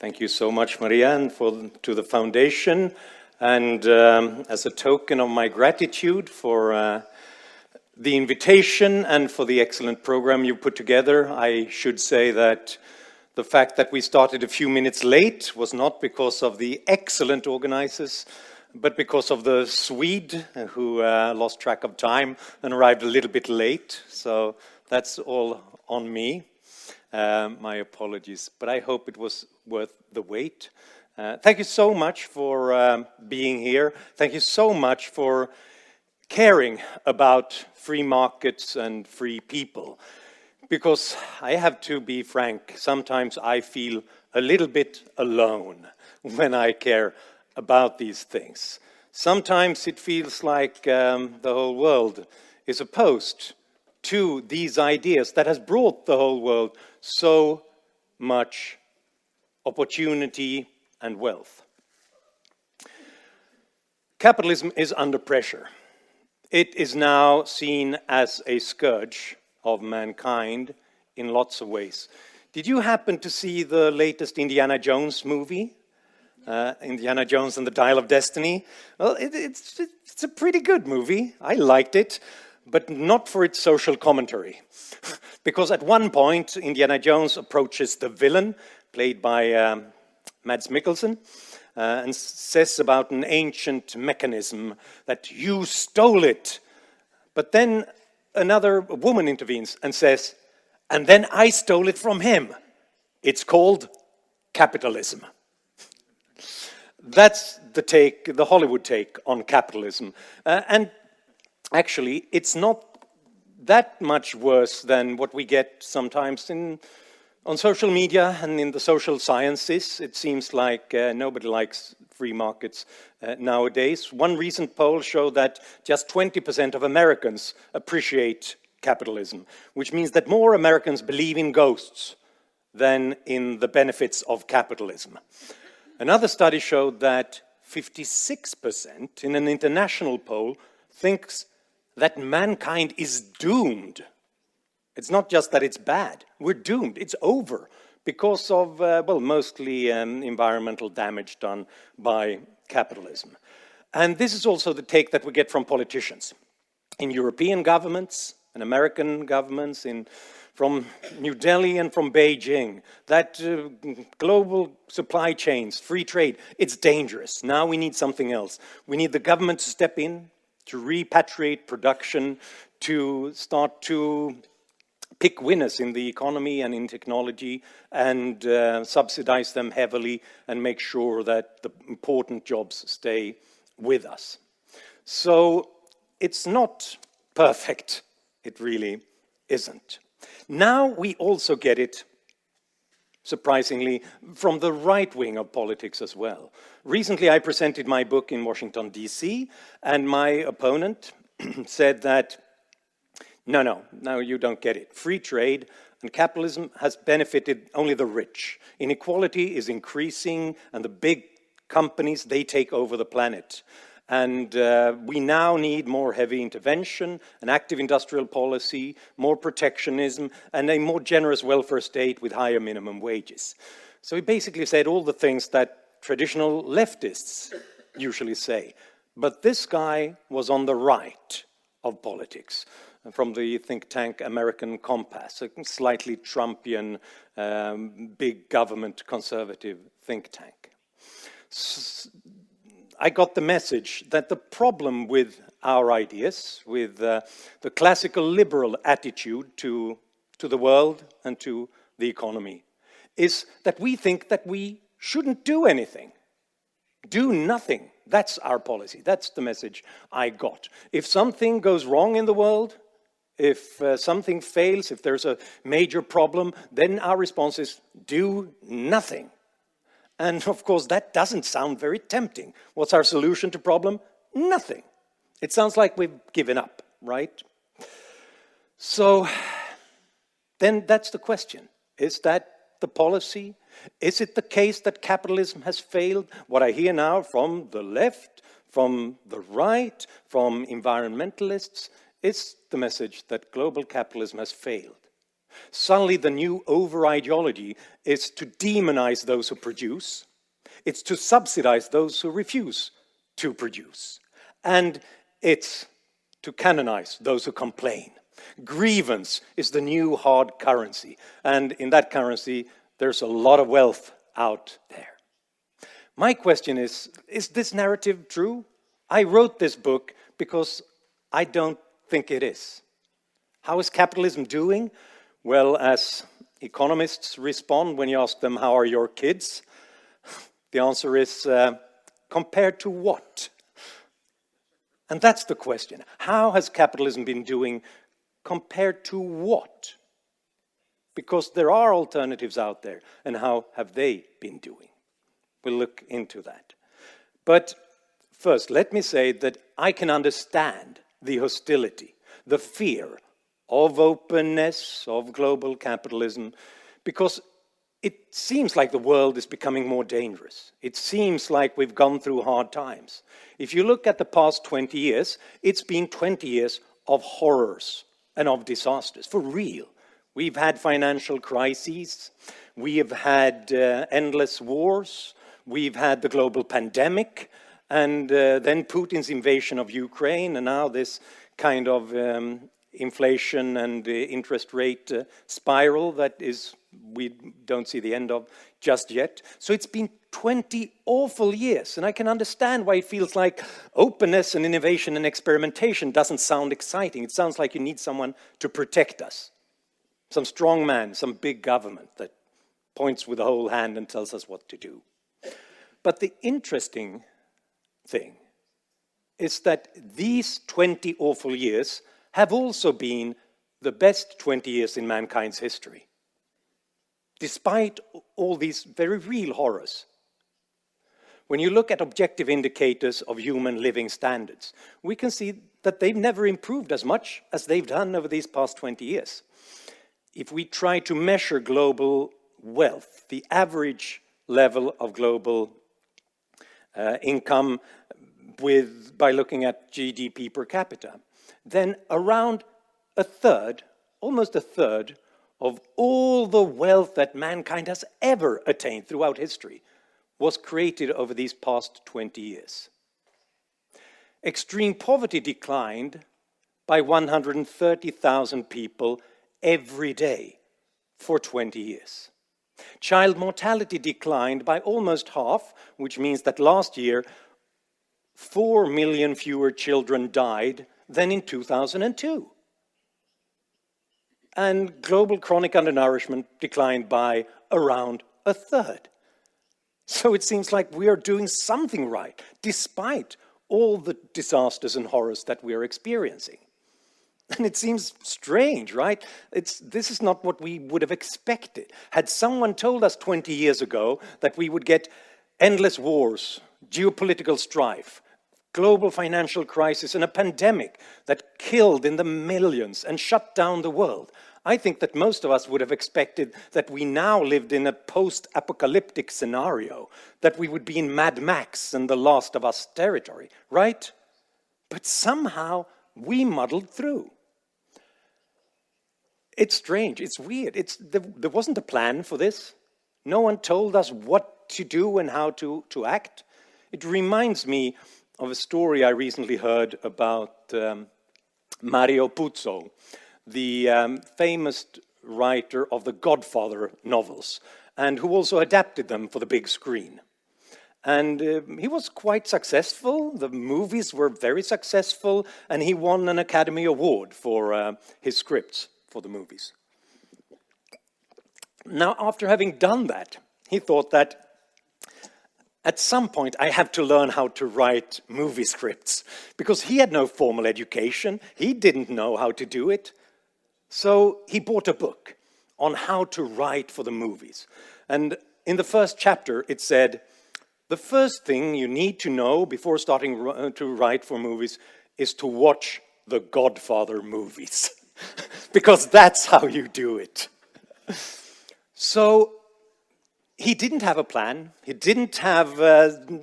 Thank you so much, Maria, and to the Foundation. And as a token of my gratitude for the invitation and for the excellent program you put together, I should say that the fact that we started a few minutes late was not because of the excellent organizers, but because of the Swede who lost track of time and arrived a little bit late. So that's all on me. My apologies, but I hope it was worth the wait. Thank you so much for being here. Thank you so much for caring about free markets and free people. Because I have to be frank, sometimes I feel a little bit alone when I care about these things. Sometimes it feels like the whole world is opposed to these ideas that has brought the whole world so much opportunity and wealth. Capitalism is under pressure. It is now seen as a scourge of mankind in lots of ways. Did you happen to see the latest Indiana Jones movie? Indiana Jones and the Dial of Destiny? Well, it's a pretty good movie. I liked it, but not for its social commentary. Because at one point, Indiana Jones approaches the villain, played by Mads Mikkelsen, and says about an ancient mechanism that you stole it. But then another woman intervenes and says, and then I stole it from him. It's called capitalism. That's the take, the Hollywood take on capitalism. And actually, it's not that much worse than what we get sometimes on social media and in the social sciences. It seems like nobody likes free markets nowadays. One recent poll showed that just 20% of Americans appreciate capitalism, which means that more Americans believe in ghosts than in the benefits of capitalism. Another study showed that 56% in an international poll thinks that mankind is doomed. It's not just that it's bad, we're doomed, it's over because of, well, mostly environmental damage done by capitalism. And this is also the take that we get from politicians in European governments and American governments, from New Delhi and from Beijing, that global supply chains, free trade, it's dangerous. Now we need something else. We need the government to step in, to repatriate production, to start to pick winners in the economy and in technology and subsidize them heavily and make sure that the important jobs stay with us. So it's not perfect. It really isn't. Now we also get it, surprisingly, from the right wing of politics as well. Recently I presented my book in Washington, D.C., and my opponent said that, no, you don't get it. Free trade and capitalism has benefited only the rich. Inequality is increasing, and the big companies, they take over the planet. And we now need more heavy intervention, an active industrial policy, more protectionism, and a more generous welfare state with higher minimum wages. So he basically said all the things that traditional leftists usually say. But this guy was on the right of politics, from the think tank American Compass, a slightly Trumpian, big government conservative think tank. I got the message that the problem with our ideas, with the classical liberal attitude to the world and to the economy, is that we think that we shouldn't do anything. Do nothing. That's our policy. That's the message I got. If something goes wrong in the world, if something fails, if there's a major problem, then our response is do nothing. And of course, that doesn't sound very tempting. What's our solution to problem? Nothing. It sounds like we've given up, right? So then that's the question. Is that the policy? Is it the case that capitalism has failed? What I hear now from the left, from the right, from environmentalists, is the message that global capitalism has failed. Suddenly the new over-ideology is to demonize those who produce. It's to subsidize those who refuse to produce. And it's to canonize those who complain. Grievance is the new hard currency. And in that currency, there's a lot of wealth out there. My question is this narrative true? I wrote this book because I don't think it is. How is capitalism doing? Well, as economists respond when you ask them, how are your kids? The answer is, compared to what? And that's the question. How has capitalism been doing compared to what? Because there are alternatives out there, and how have they been doing? We'll look into that. But first, let me say that I can understand the hostility, the fear of openness, of global capitalism, because it seems like the world is becoming more dangerous. It seems like we've gone through hard times. If you look at the past 20 years, it's been 20 years of horrors and of disasters, for real. We've had financial crises, we have had endless wars, we've had the global pandemic, and then Putin's invasion of Ukraine, and now this kind of inflation and interest rate spiral that we don't see the end of just yet. So it's been 20 awful years, and I can understand why it feels like openness and innovation and experimentation doesn't sound exciting. It sounds like you need someone to protect us. Some strong man, some big government that points with the whole hand and tells us what to do. But the interesting thing is that these 20 awful years have also been the best 20 years in mankind's history. Despite all these very real horrors. When you look at objective indicators of human living standards, we can see that they've never improved as much as they've done over these past 20 years. If we try to measure global wealth, the average level of global income by looking at GDP per capita, then around a third, almost a third, of all the wealth that mankind has ever attained throughout history was created over these past 20 years. Extreme poverty declined by 130,000 people every day for 20 years. Child mortality declined by almost half, which means that last year 4 million fewer children died than in 2002. And global chronic undernourishment declined by around a third. So it seems like we are doing something right, despite all the disasters and horrors that we are experiencing. And it seems strange, right? This is not what we would have expected. Had someone told us 20 years ago that we would get endless wars, geopolitical strife, global financial crisis, and a pandemic that killed in the millions and shut down the world, I think that most of us would have expected that we now lived in a post-apocalyptic scenario, that we would be in Mad Max and the Last of Us territory, right? But somehow we muddled through. It's strange, it's weird. There wasn't a plan for this. No one told us what to do and how to act. It reminds me of a story I recently heard about Mario Puzo, the famous writer of the Godfather novels, and who also adapted them for the big screen. And he was quite successful. The movies were very successful, and he won an Academy Award for his scripts for the movies. Now, after having done that, he thought that at some point I have to learn how to write movie scripts, because he had no formal education. He didn't know how to do it. So he bought a book on how to write for the movies. And in the first chapter, it said, the first thing you need to know before starting to write for movies is to watch the Godfather movies, because that's how you do it. So he didn't have a plan. He didn't have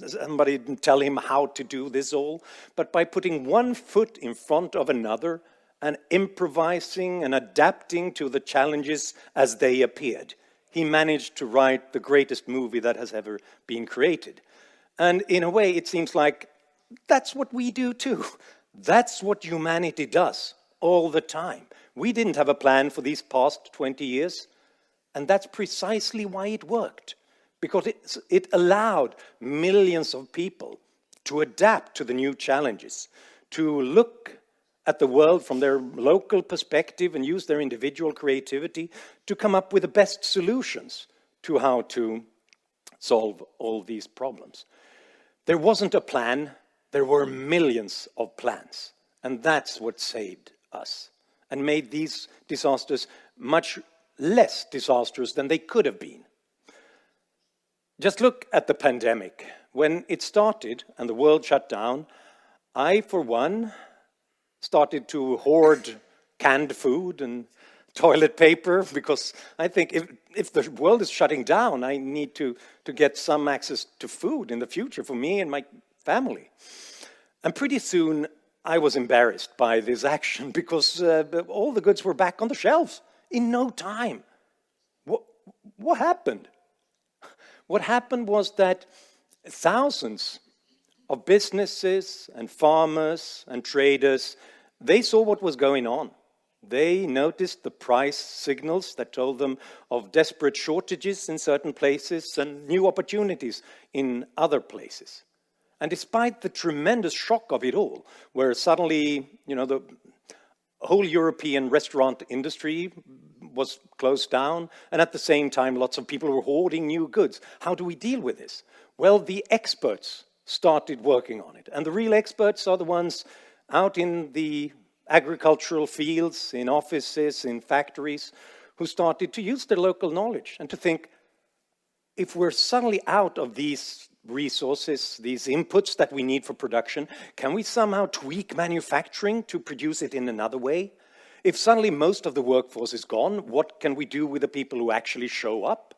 somebody tell him how to do this all. But by putting one foot in front of another and improvising and adapting to the challenges as they appeared. He managed to write the greatest movie that has ever been created. And in a way, it seems like that's what we do too. That's what humanity does all the time. We didn't have a plan for these past 20 years, and that's precisely why it worked. Because it allowed millions of people to adapt to the new challenges, to look at the world from their local perspective and use their individual creativity to come up with the best solutions to how to solve all these problems. There wasn't a plan, there were millions of plans. And that's what saved us and made these disasters much less disastrous than they could have been. Just look at the pandemic. When it started and the world shut down, I, for one, started to hoard canned food and toilet paper because I think if the world is shutting down, I need to get some access to food in the future for me and my family. And pretty soon, I was embarrassed by this action because all the goods were back on the shelves in no time. What happened? What happened was that thousands of businesses and farmers and traders, they saw what was going on. They noticed the price signals that told them of desperate shortages in certain places and new opportunities in other places. And despite the tremendous shock of it all, where suddenly, the whole European restaurant industry was closed down, and at the same time, lots of people were hoarding new goods. How do we deal with this? Well, the experts started working on it. And the real experts are the ones out in the agricultural fields, in offices, in factories, who started to use their local knowledge and to think, if we're suddenly out of these resources, these inputs that we need for production, can we somehow tweak manufacturing to produce it in another way? If suddenly most of the workforce is gone, what can we do with the people who actually show up?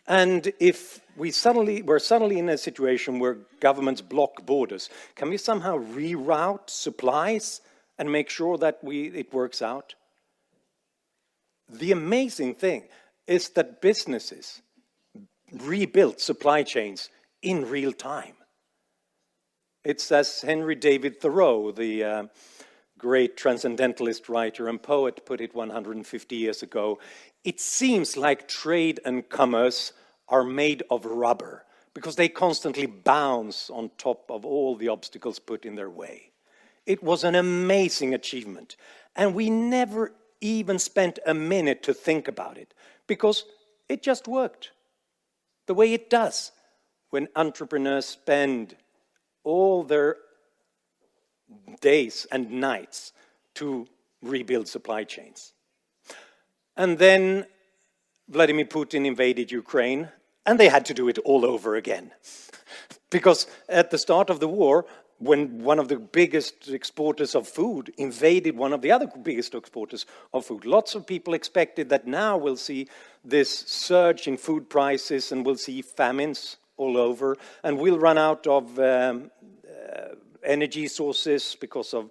And if we're suddenly in a situation where governments block borders, can we somehow reroute supplies and make sure that it works out? The amazing thing is that businesses rebuilt supply chains in real time. It's as Henry David Thoreau, the great transcendentalist writer and poet, put it 150 years ago, it seems like trade and commerce are made of rubber because they constantly bounce on top of all the obstacles put in their way. It was an amazing achievement, and we never even spent a minute to think about it because it just worked the way it does when entrepreneurs spend all their days and nights to rebuild supply chains. And then Vladimir Putin invaded Ukraine, and they had to do it all over again. Because at the start of the war, when one of the biggest exporters of food invaded one of the other biggest exporters of food, lots of people expected that now we'll see this surge in food prices and we'll see famines all over, and we'll run out of energy sources because of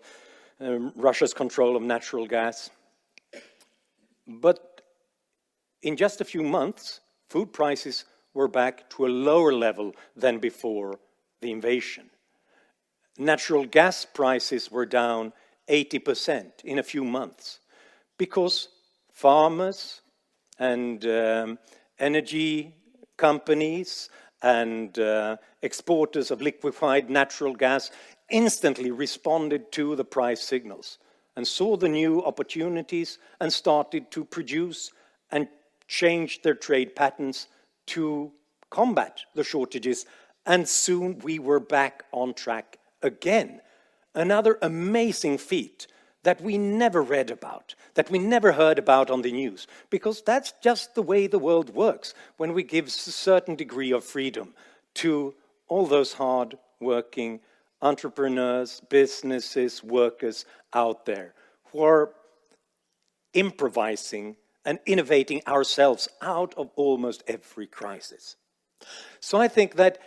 Russia's control of natural gas. But in just a few months, food prices were back to a lower level than before the invasion. Natural gas prices were down 80% in a few months because farmers and energy companies and exporters of liquefied natural gas instantly responded to the price signals and saw the new opportunities and started to produce and change their trade patterns to combat the shortages. And soon we were back on track again. Another amazing feat that we never read about, that we never heard about on the news, because that's just the way the world works when we give a certain degree of freedom to all those hard-working entrepreneurs, businesses, workers out there who are improvising and innovating ourselves out of almost every crisis. So I think that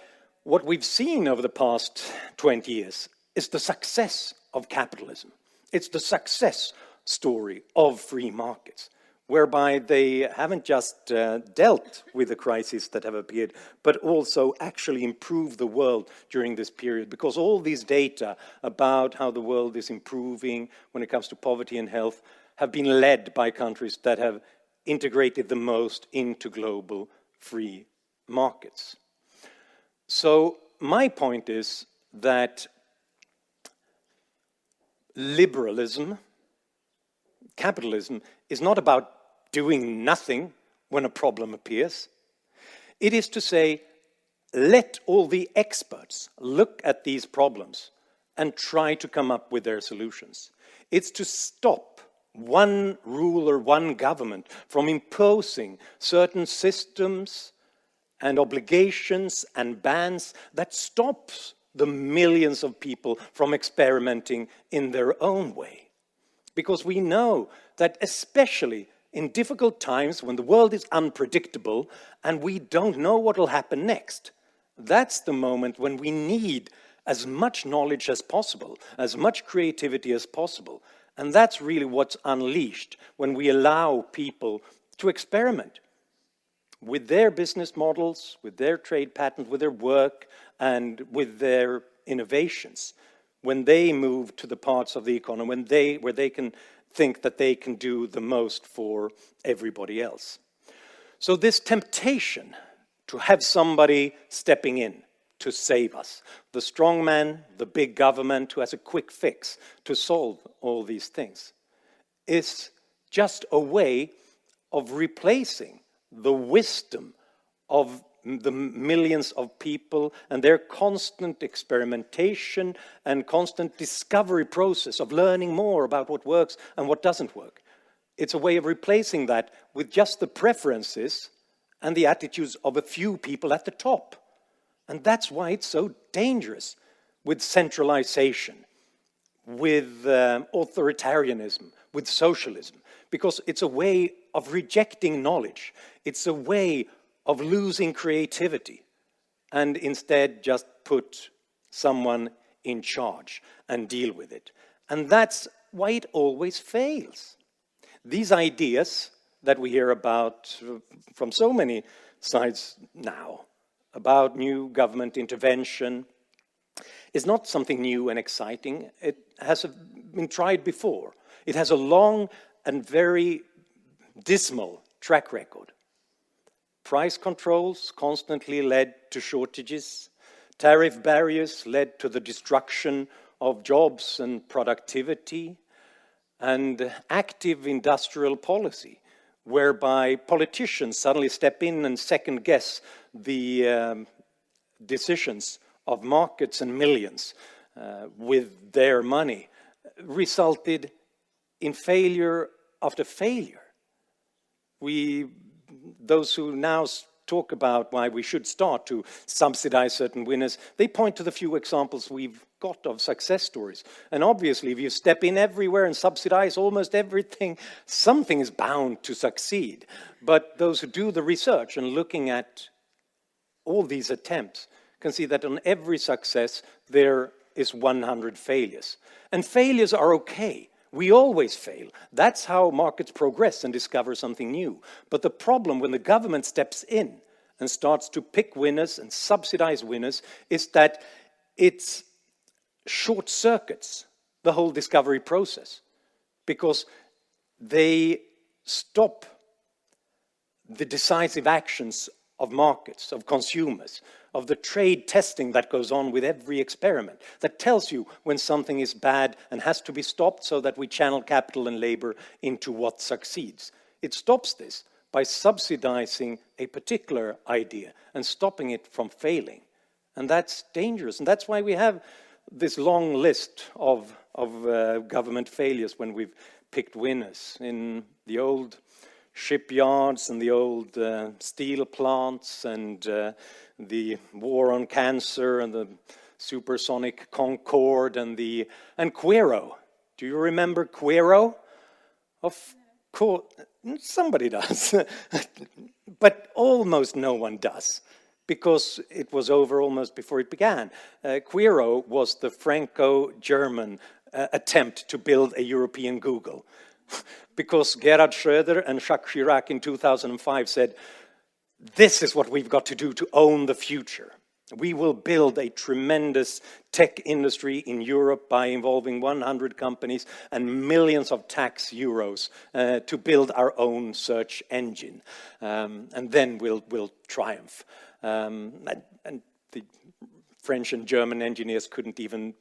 what we've seen over the past 20 years is the success of capitalism. It's the success story of free markets, whereby they haven't just dealt with the crises that have appeared, but also actually improved the world during this period. Because all these data about how the world is improving when it comes to poverty and health have been led by countries that have integrated the most into global free markets. So my point is that liberalism, capitalism, is not about doing nothing when a problem appears. It is to say, let all the experts look at these problems and try to come up with their solutions. It's to stop one ruler, one government from imposing certain systems and obligations and bans that stops the millions of people from experimenting in their own way. Because we know that especially in difficult times when the world is unpredictable and we don't know what will happen next, that's the moment when we need as much knowledge as possible, as much creativity as possible. And that's really what's unleashed when we allow people to experiment with their business models, with their trade patterns, with their work, and with their innovations. When they move to the parts of the economy where they can think that they can do the most for everybody else. So this temptation to have somebody stepping in to save us, the strong man, the big government who has a quick fix to solve all these things, is just a way of replacing the wisdom of the millions of people and their constant experimentation and constant discovery process of learning more about what works and what doesn't work. It's a way of replacing that with just the preferences and the attitudes of a few people at the top. And that's why it's so dangerous with centralization, with authoritarianism, with socialism, because it's a way of rejecting knowledge. It's a way of losing creativity and instead just put someone in charge and deal with it. And that's why it always fails. These ideas that we hear about from so many sides now, about new government intervention, is not something new and exciting. It has been tried before. It has a long and very dismal track record. Price controls constantly led to shortages. Tariff barriers led to the destruction of jobs and productivity. And active industrial policy, whereby politicians suddenly step in and second guess the decisions of markets and millions with their money, resulted in failure after failure. Those who now talk about why we should start to subsidize certain winners, they point to the few examples we've got of success stories. And obviously, if you step in everywhere and subsidize almost everything, something is bound to succeed. But those who do the research and looking at all these attempts can see that on every success, there is 100 failures. And failures are okay. We always fail. That's how markets progress and discover something new. But the problem when the government steps in and starts to pick winners and subsidize winners is that it short circuits the whole discovery process, because they stop the decisive actions of markets, of consumers, of the trade testing that goes on with every experiment, that tells you when something is bad and has to be stopped so that we channel capital and labor into what succeeds. It stops this by subsidizing a particular idea and stopping it from failing. And that's dangerous. And that's why we have this long list of government failures when we've picked winners in the old shipyards and the old steel plants and the war on cancer and the supersonic Concorde and Quero. Do you remember Quero? Of course, somebody does, but almost no one does, because it was over almost before it began. Quero was the Franco-German attempt to build a European Google. because Gerhard Schröder and Jacques Chirac in 2005 said, this is what we've got to do to own the future. We will build a tremendous tech industry in Europe by involving 100 companies and millions of tax euros to build our own search engine. And then we'll triumph. And the French and German engineers couldn't even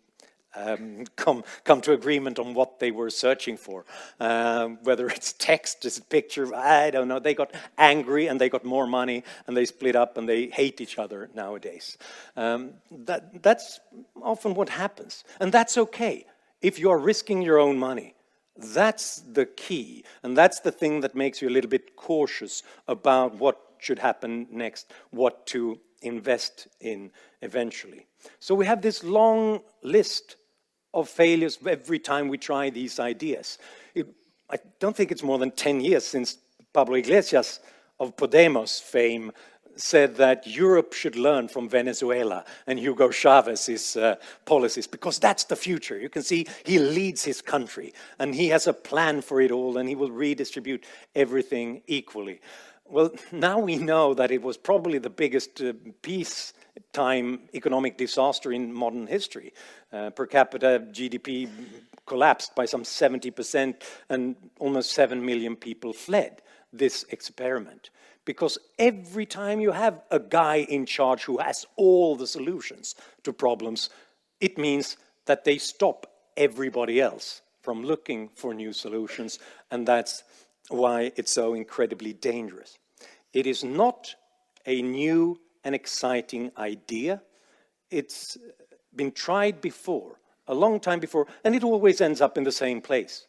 come to agreement on what they were searching for. Whether it's text, it's a picture, I don't know. They got angry and they got more money and they split up and they hate each other nowadays. That's often what happens. And that's okay if you're risking your own money. That's the key. And that's the thing that makes you a little bit cautious about what should happen next, what to invest in eventually. So we have this long list of failures every time we try these ideas. I don't think it's more than 10 years since Pablo Iglesias of Podemos fame said that Europe should learn from Venezuela and Hugo Chávez's policies, because that's the future. You can see he leads his country and he has a plan for it all and he will redistribute everything equally. Well, now we know that it was probably the biggest peacetime economic disaster in modern history. Per capita GDP collapsed by some 70% and almost 7 million people fled this experiment. Because every time you have a guy in charge who has all the solutions to problems, it means that they stop everybody else from looking for new solutions, and that's why it's so incredibly dangerous. It is not a new and exciting idea. It's been tried before, a long time before, and it always ends up in the same place.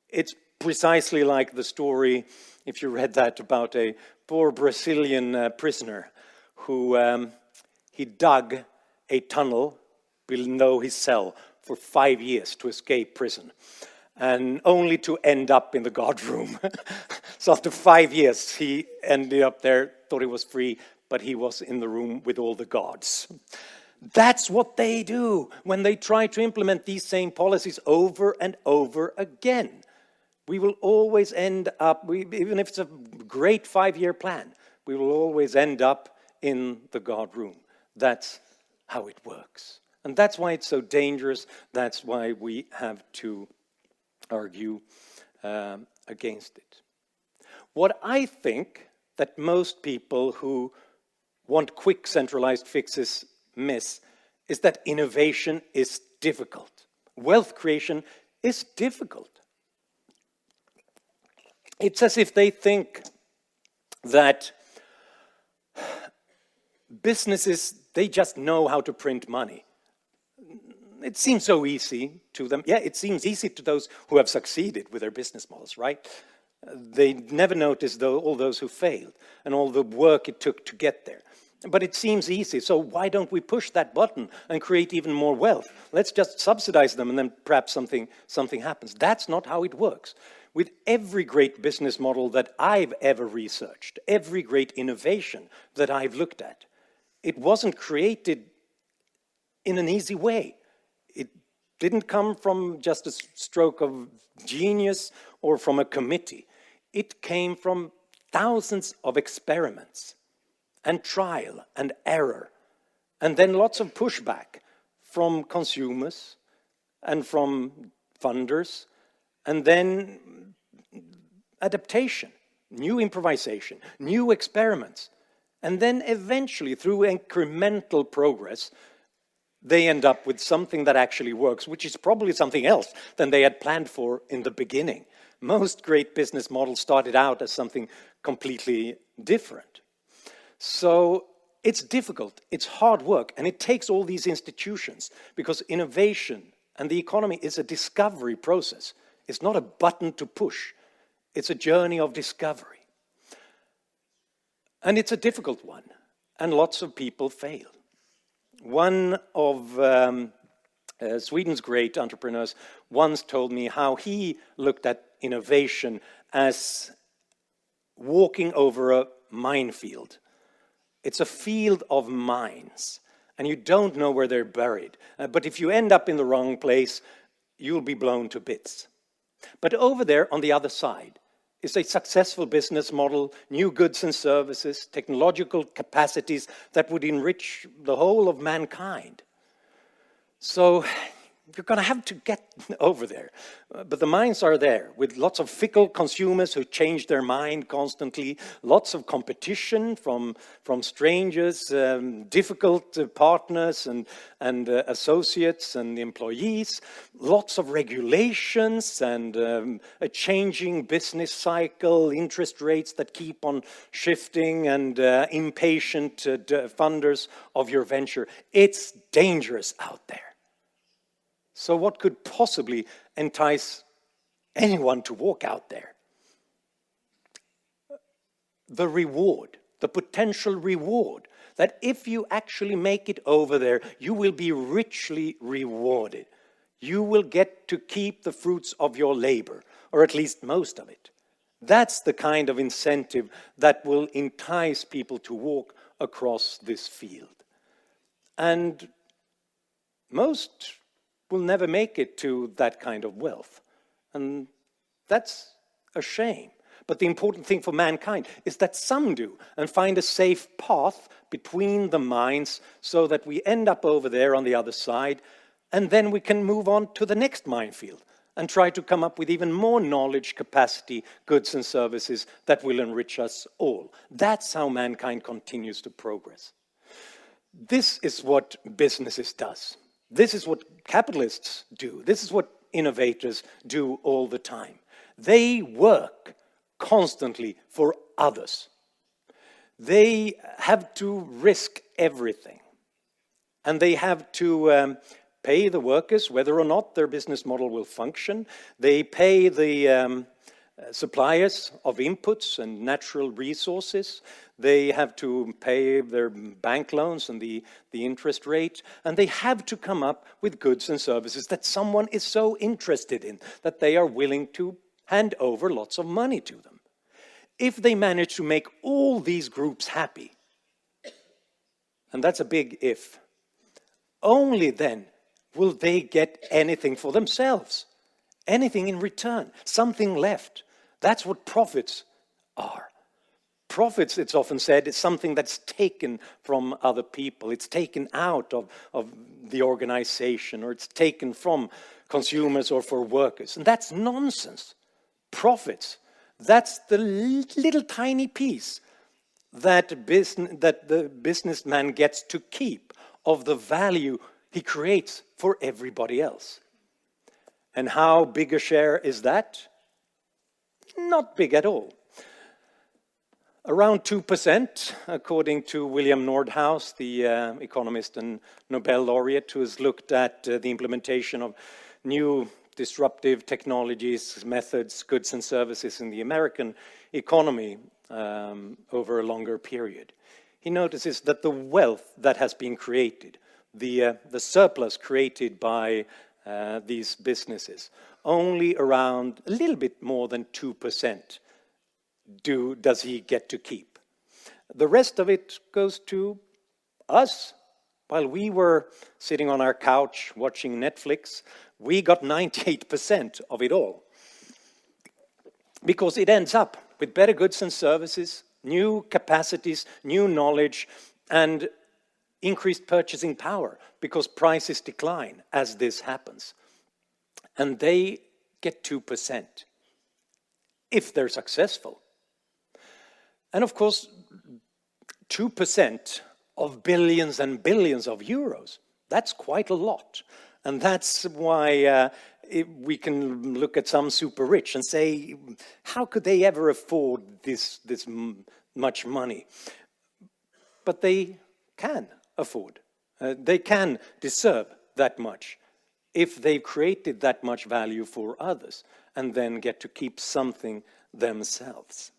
It's precisely like the story, if you read that, about a poor Brazilian prisoner who he dug a tunnel below his cell for 5 years to escape prison, and only to end up in the guard room. So after 5 years, he ended up there, thought he was free, but he was in the room with all the guards. That's what they do when they try to implement these same policies over and over again. We will always end up, even if it's a great 5-year plan, we will always end up in the guard room. That's how it works. And that's why it's so dangerous. That's why we have to argue against it. What I think that most people who want quick centralized fixes miss is that innovation is difficult. Wealth creation is difficult. It's as if they think that businesses, they just know how to print money. It seems so easy to them. Yeah, it seems easy to those who have succeeded with their business models, right? They never notice all those who failed and all the work it took to get there. But it seems easy, so why don't we push that button and create even more wealth? Let's just subsidize them and then perhaps something happens. That's not how it works. With every great business model that I've ever researched, every great innovation that I've looked at, it wasn't created in an easy way. It didn't come from just a stroke of genius or from a committee. It came from thousands of experiments and trial and error, and then lots of pushback from consumers and from funders, and then adaptation, new improvisation, new experiments, and then eventually through incremental progress, they end up with something that actually works, which is probably something else than they had planned for in the beginning. Most great business models started out as something completely different. So it's difficult, it's hard work, and it takes all these institutions, because innovation and the economy is a discovery process. It's not a button to push. It's a journey of discovery. And it's a difficult one, and lots of people fail. One of Sweden's great entrepreneurs once told me how he looked at innovation as walking over a minefield. It's a field of mines, and you don't know where they're buried. But if you end up in the wrong place, you'll be blown to bits. But over there on the other side is a successful business model, new goods and services, technological capacities that would enrich the whole of mankind. So you're going to have to get over there. But the minds are there, with lots of fickle consumers who change their mind constantly, lots of competition from strangers, difficult partners and associates and employees, lots of regulations and a changing business cycle, interest rates that keep on shifting and impatient funders of your venture. It's dangerous out there. So what could possibly entice anyone to walk out there? The reward, the potential reward, that if you actually make it over there, you will be richly rewarded. You will get to keep the fruits of your labor, or at least most of it. That's the kind of incentive that will entice people to walk across this field. And most will never make it to that kind of wealth. And that's a shame. But the important thing for mankind is that some do and find a safe path between the minds so that we end up over there on the other side, and then we can move on to the next minefield and try to come up with even more knowledge, capacity, goods and services that will enrich us all. That's how mankind continues to progress. This is what businesses does. This is what capitalists do. This is what innovators do all the time. They work constantly for others. They have to risk everything. And they have to pay the workers whether or not their business model will function. They pay the suppliers of inputs and natural resources. They have to pay their bank loans and the interest rate, and they have to come up with goods and services that someone is so interested in that they are willing to hand over lots of money to them. If they manage to make all these groups happy, and that's a big if, only then will they get anything for themselves, anything in return, something left. That's what profits are. Profits, it's often said, is something that's taken from other people. It's taken out of the organization, or it's taken from consumers or for workers. And that's nonsense. Profits, that's the little tiny piece that the businessman gets to keep of the value he creates for everybody else. And how big a share is that? Not big at all. Around 2%, according to William Nordhaus, the economist and Nobel laureate, who has looked at the implementation of new disruptive technologies, methods, goods and services in the American economy over a longer period. He notices that the wealth that has been created, the surplus created by these businesses, only around a little bit more than 2% does he get to keep. The rest of it goes to us. While we were sitting on our couch watching Netflix, we got 98% of it all. Because it ends up with better goods and services, new capacities, new knowledge, and increased purchasing power, because prices decline as this happens. And they get 2%, if they're successful. And of course, 2% of billions and billions of euros, that's quite a lot. And that's why we can look at some super rich and say, how could they ever afford this much money? But they can afford. They can deserve that much if they've created that much value for others and then get to keep something themselves.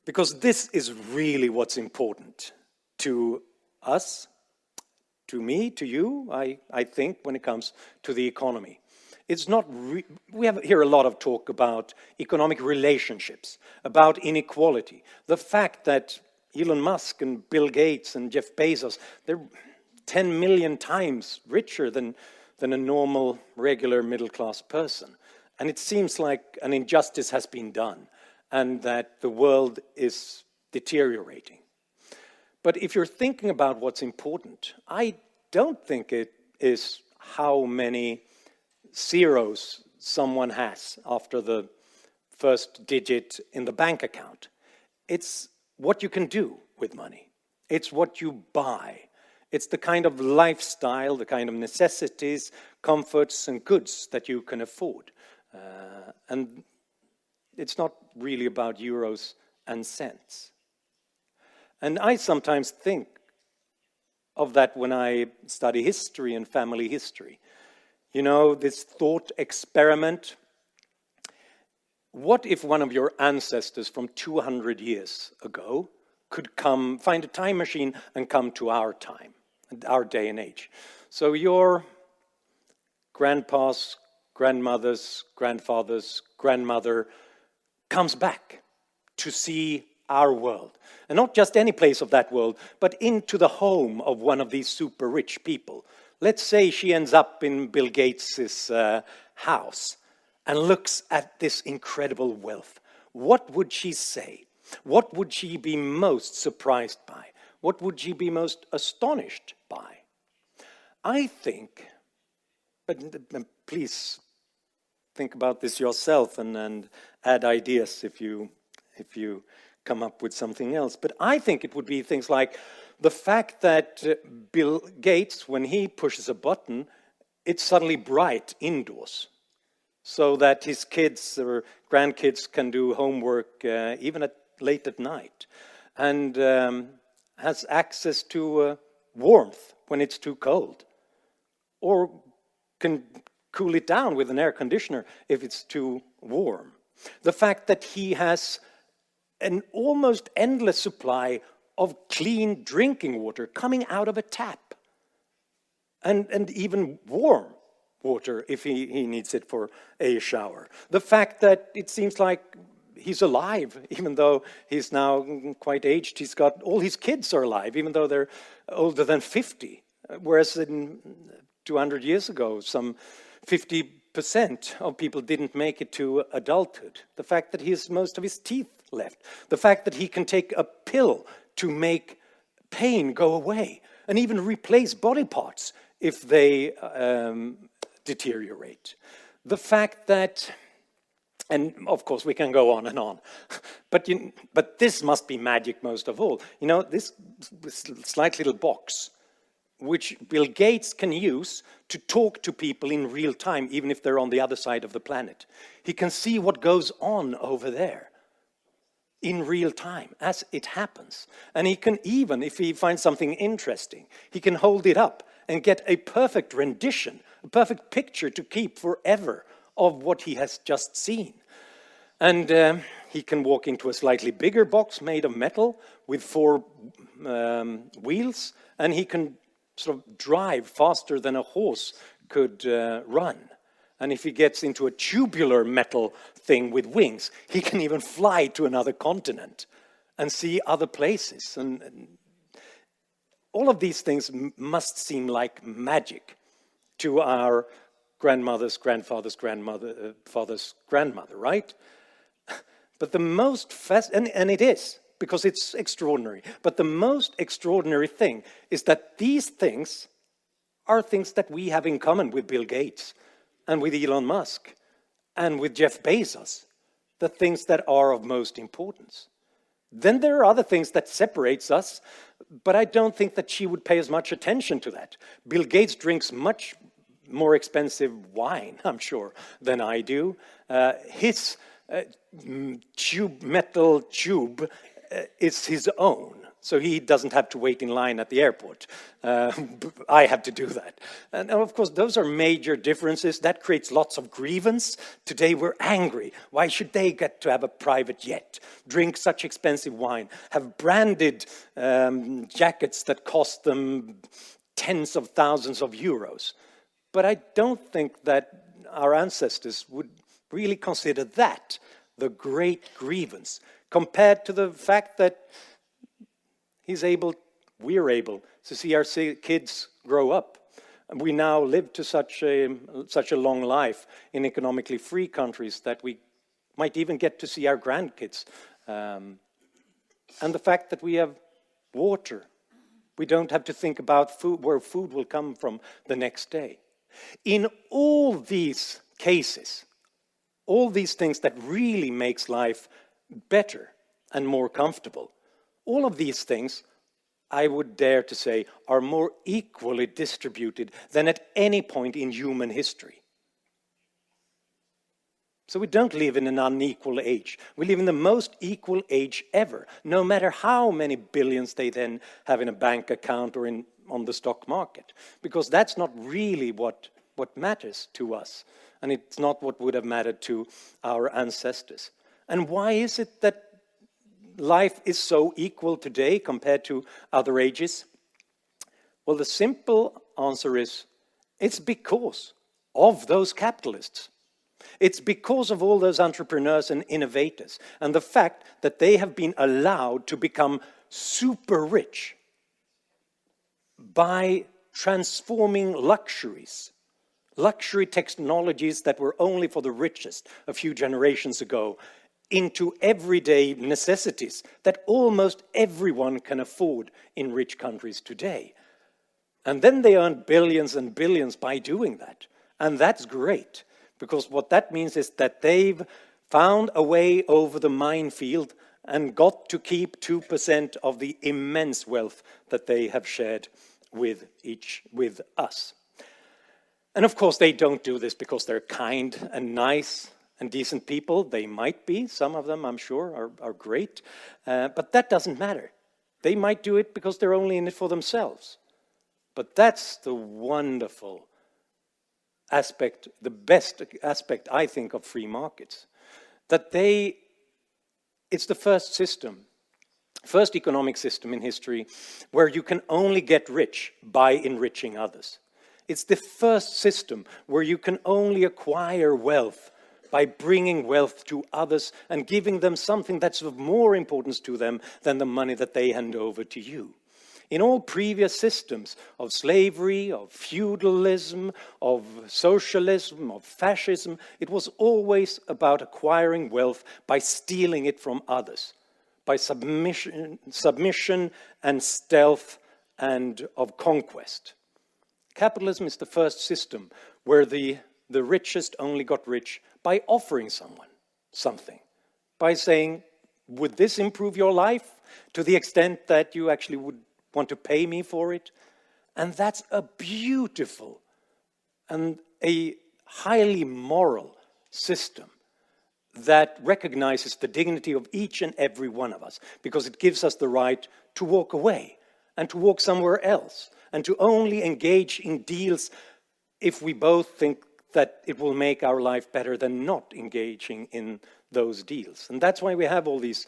Because this is really what's important to us, to me, to you, I think, when it comes to the economy. It's not, we hear a lot of talk about economic relationships, about inequality. The fact that Elon Musk and Bill Gates and Jeff Bezos, they're 10 million times richer than a normal, regular, middle-class person. And it seems like an injustice has been done and that the world is deteriorating. But if you're thinking about what's important, I don't think it is how many zeros someone has after the first digit in the bank account. It's what you can do with money. It's what you buy. It's the kind of lifestyle, the kind of necessities, comforts and goods that you can afford. And it's not really about euros and cents. And I sometimes think of that when I study history and family history. You know, this thought experiment. What if one of your ancestors from 200 years ago could find a time machine and come to our time, our day and age? So your grandpa's, grandmother's, grandfather's, grandmother comes back to see our world. And not just any place of that world, but into the home of one of these super rich people. Let's say she ends up in Bill Gates's house and looks at this incredible wealth. What would she say? What would she be most surprised by? What would she be most astonished by? I think, but please think about this yourself and add ideas if you come up with something else. But I think it would be things like the fact that Bill Gates, when he pushes a button, it's suddenly bright indoors, so that his kids or grandkids can do homework even late at night, and has access to warmth when it's too cold, or can cool it down with an air conditioner if it's too warm. The fact that he has an almost endless supply of clean drinking water coming out of a tap, and even warm water if he needs it for a shower. The fact that it seems like he's alive, even though he's now quite aged. He's got all his kids are alive, even though they're older than 50. Whereas in 200 years ago, some 50% of people didn't make it to adulthood. The fact that he has most of his teeth left. The fact that he can take a pill to make pain go away and even replace body parts if they deteriorate. The fact that, and of course we can go on and on, but this must be magic most of all. You know, this slight little box, which Bill Gates can use to talk to people in real time, even if they're on the other side of the planet. He can see what goes on over there in real time as it happens. And he can even, if he finds something interesting, he can hold it up and get a perfect rendition, a perfect picture to keep forever of what he has just seen. And he can walk into a slightly bigger box made of metal with 4 wheels, and he can sort of drive faster than a horse could run. And if he gets into a tubular metal thing with wings, he can even fly to another continent and see other places. And all of these things must seem like magic to our grandmother's grandfather's grandmother, father's grandmother, right? But the most and it is, because it's extraordinary. But the most extraordinary thing is that these things are things that we have in common with Bill Gates and with Elon Musk and with Jeff Bezos, the things that are of most importance. Then there are other things that separates us, but I don't think that she would pay as much attention to that. Bill Gates drinks much more expensive wine, I'm sure, than I do. His metal tube is his own, so he doesn't have to wait in line at the airport. I have to do that. And of course, those are major differences. That creates lots of grievance. Today we're angry. Why should they get to have a private jet, drink such expensive wine, have branded jackets that cost them tens of thousands of euros? But I don't think that our ancestors would really consider that the great grievance, compared to the fact that we're able to see our kids grow up We now live to such a long life in economically free countries that we might even get to see our grandkids. And the fact that we have water. We don't have to think about food, where food will come from the next day. In all these cases, all these things that really makes life better and more comfortable, all of these things, I would dare to say, are more equally distributed than at any point in human history. So we don't live in an unequal age. We live in the most equal age ever, no matter how many billions they then have in a bank account or on the stock market, because that's not really what matters to us, and it's not what would have mattered to our ancestors. And why is it that life is so equal today compared to other ages? Well, the simple answer is, it's because of those capitalists. It's because of all those entrepreneurs and innovators and the fact that they have been allowed to become super rich by transforming luxury technologies that were only for the richest a few generations ago, into everyday necessities that almost everyone can afford in rich countries today. And then they earn billions and billions by doing that. And that's great. Because what that means is that they've found a way over the minefield and got to keep 2% of the immense wealth that they have shared with us. And of course, they don't do this because they're kind and nice and decent people. They might be, some of them, I'm sure, are great. But that doesn't matter. They might do it because they're only in it for themselves. But that's the wonderful aspect, the best aspect, I think, of free markets. That it's the first economic system in history where you can only get rich by enriching others. It's the first system where you can only acquire wealth by bringing wealth to others and giving them something that's of more importance to them than the money that they hand over to you. In all previous systems of slavery, of feudalism, of socialism, of fascism, it was always about acquiring wealth by stealing it from others, by submission and stealth and of conquest. Capitalism is the first system where the richest only got rich by offering someone something, by saying, would this improve your life to the extent that you actually would want to pay me for it? And that's a beautiful and a highly moral system that recognizes the dignity of each and every one of us, because it gives us the right to walk away and to walk somewhere else and to only engage in deals if we both think that it will make our life better than not engaging in those deals. And that's why we have all these,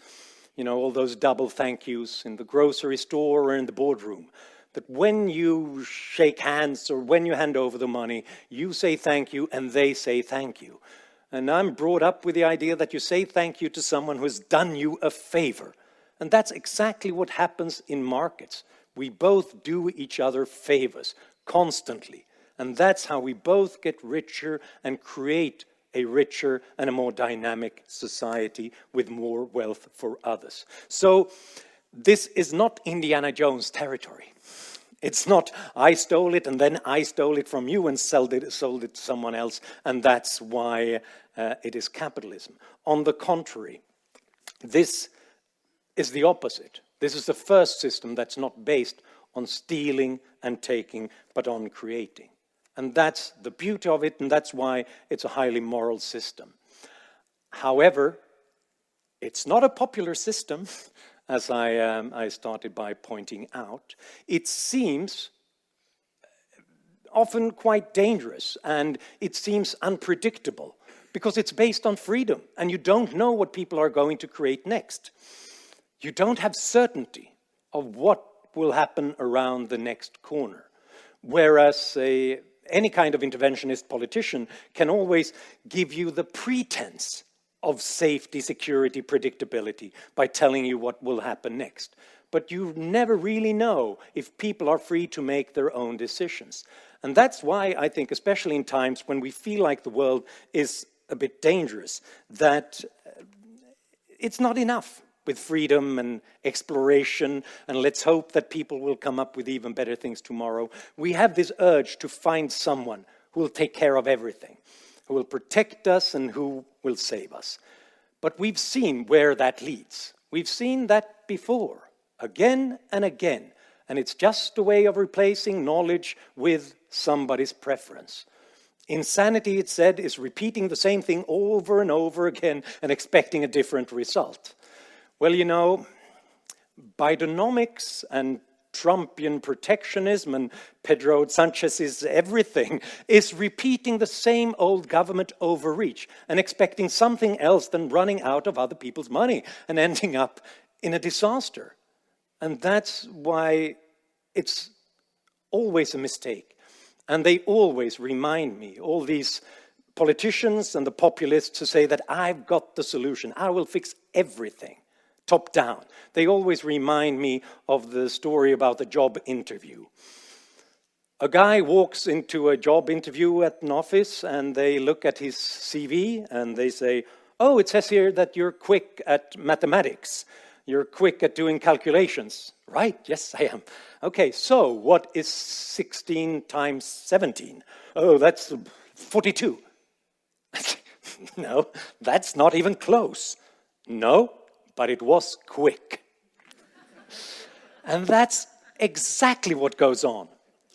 all those double thank yous in the grocery store or in the boardroom. That when you shake hands or when you hand over the money, you say thank you and they say thank you. And I'm brought up with the idea that you say thank you to someone who has done you a favor. And that's exactly what happens in markets. We both do each other favors constantly. And that's how we both get richer and create a richer and a more dynamic society with more wealth for others. So this is not Indiana Jones territory. It's not, I stole it and then I stole it from you and sold it to someone else, and that's why it is capitalism. On the contrary, this is the opposite. This is the first system that's not based on stealing and taking, but on creating. And that's the beauty of it, and that's why it's a highly moral system. However, it's not a popular system, as I started by pointing out. It seems often quite dangerous, and it seems unpredictable, because it's based on freedom, and you don't know what people are going to create next. You don't have certainty of what will happen around the next corner, whereas any kind of interventionist politician can always give you the pretense of safety, security, predictability by telling you what will happen next. but you never really know if people are free to make their own decisions. And that's why I think, especially in times when we feel like the world is a bit dangerous, that it's not enough with freedom and exploration, and let's hope that people will come up with even better things tomorrow. We have this urge to find someone who will take care of everything, who will protect us and who will save us. But we've seen where that leads. We've seen that before, again and again, and it's just a way of replacing knowledge with somebody's preference. Insanity, it said, is repeating the same thing over and over again and expecting a different result. Well, you know, Bidenomics and Trumpian protectionism and Pedro Sanchez's everything is repeating the same old government overreach and expecting something else than running out of other people's money and ending up in a disaster. And that's why it's always a mistake. And they always remind me, all these politicians and the populists who say that I've got the solution, I will fix everything. Top down. They always remind me of the story about the job interview. A guy walks into a job interview at an office and they look at his CV and they say, oh, it says here that you're quick at mathematics. You're quick at doing calculations. Right, yes, I am. Okay, so what is 16 times 17? Oh, that's 42. No, that's not even close. No, but it was quick. And that's exactly what goes on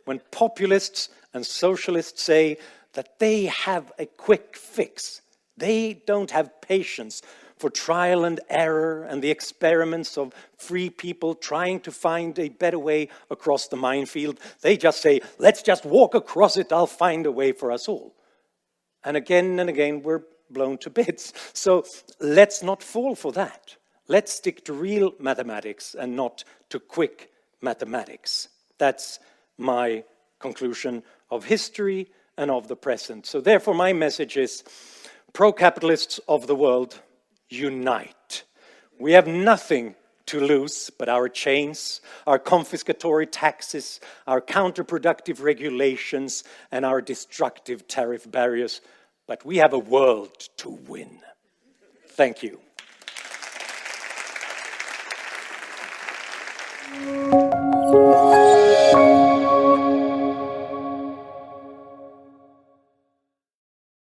when populists and socialists say that they have a quick fix. They don't have patience for trial and error and the experiments of free people trying to find a better way across the minefield. They just say, let's just walk across it, I'll find a way for us all. And again, we're blown to bits. So let's not fall for that. Let's stick to real mathematics and not to quick mathematics. That's my conclusion of history and of the present. So therefore, my message is, pro-capitalists of the world, unite. We have nothing to lose but our chains, our confiscatory taxes, our counterproductive regulations, and our destructive tariff barriers. But we have a world to win. Thank you.